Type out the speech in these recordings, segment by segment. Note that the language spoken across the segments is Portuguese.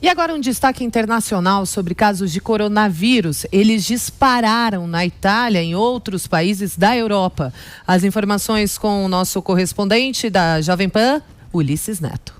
E agora um destaque internacional sobre casos de coronavírus. Eles dispararam na Itália e em outros países da Europa. As informações com o nosso correspondente da Jovem Pan, Ulisses Neto.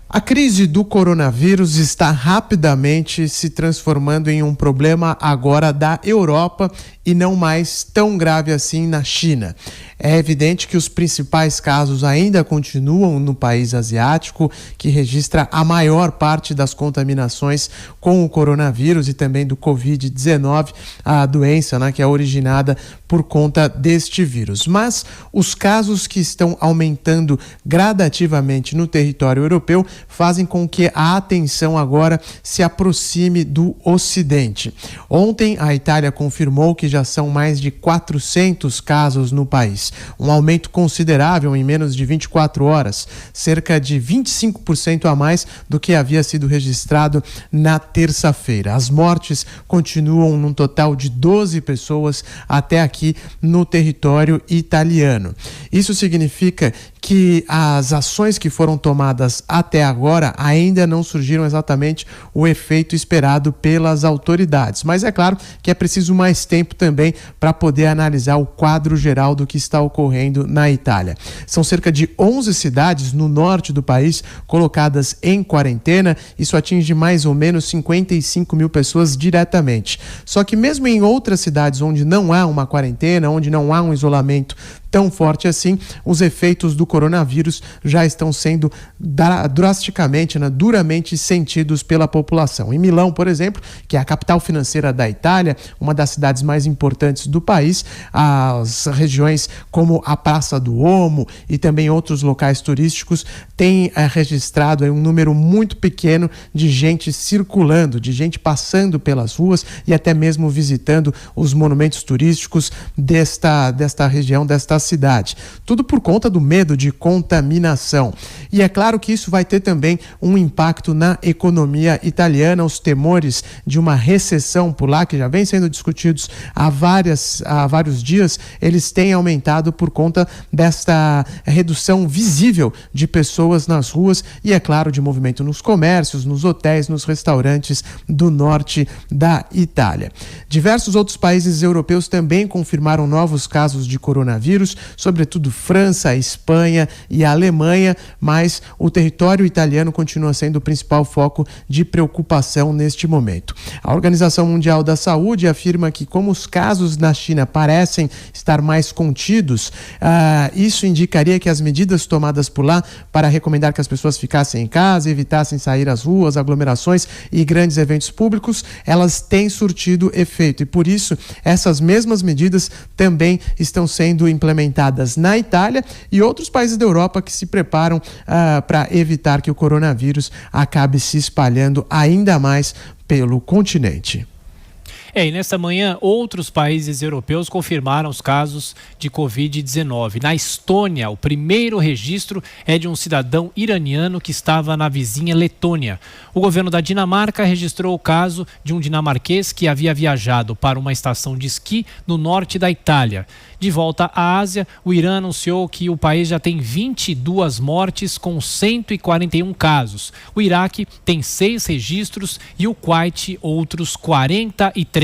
A crise do coronavírus está rapidamente se transformando em um problema agora da Europa e não mais tão grave assim na China. É evidente que os principais casos ainda continuam no país asiático, que registra a maior parte das contaminações com o coronavírus e também do Covid-19, a doença, que é originada por conta deste vírus. Mas os casos que estão aumentando gradativamente no território europeu fazem com que a atenção agora se aproxime do Ocidente. Ontem, a Itália confirmou que já são mais de 400 casos no país, um aumento considerável em menos de 24 horas, cerca de 25% a mais do que havia sido registrado na terça-feira. As mortes continuam num total de 12 pessoas até aqui no território italiano. Isso significa que as ações que foram tomadas até agora ainda não surgiram exatamente o efeito esperado pelas autoridades. Mas é claro que é preciso mais tempo também para poder analisar o quadro geral do que está ocorrendo na Itália. São cerca de 11 cidades no norte do país colocadas em quarentena. Isso atinge mais ou menos 55 mil pessoas diretamente. Só que mesmo em outras cidades onde não há uma quarentena, onde não há um isolamento tão forte assim, os efeitos do coronavírus já estão sendo drasticamente, duramente sentidos pela população. Em Milão, por exemplo, que é a capital financeira da Itália, uma das cidades mais importantes do país, as regiões como a Praça do Omo e também outros locais turísticos têm registrado um número muito pequeno de gente circulando, de gente passando pelas ruas e até mesmo visitando os monumentos turísticos desta região, desta cidade. Tudo por conta do medo de contaminação. E é claro que isso vai ter também um impacto na economia italiana. Os temores de uma recessão por lá, que já vem sendo discutidos há vários dias, eles têm aumentado por conta desta redução visível de pessoas nas ruas e, é claro, de movimento nos comércios, nos hotéis, nos restaurantes do norte da Itália. Diversos outros países europeus também confirmaram novos casos de coronavírus, sobretudo França, Espanha e Alemanha, mas o território italiano continua sendo o principal foco de preocupação neste momento. A Organização Mundial da Saúde afirma que, como os casos na China parecem estar mais contidos, isso indicaria que as medidas tomadas por lá para recomendar que as pessoas ficassem em casa, evitassem sair às ruas, aglomerações e grandes eventos públicos, elas têm surtido efeito e, por isso, essas mesmas medidas também estão sendo implementadas na Itália e outros países da Europa que se preparam para evitar que o coronavírus acabe se espalhando ainda mais pelo continente. E nesta manhã, outros países europeus confirmaram os casos de Covid-19. Na Estônia, o primeiro registro é de um cidadão iraniano que estava na vizinha Letônia. O governo da Dinamarca registrou o caso de um dinamarquês que havia viajado para uma estação de esqui no norte da Itália. De volta à Ásia, o Irã anunciou que o país já tem 22 mortes com 141 casos. O Iraque tem 6 registros e o Kuwait outros 43.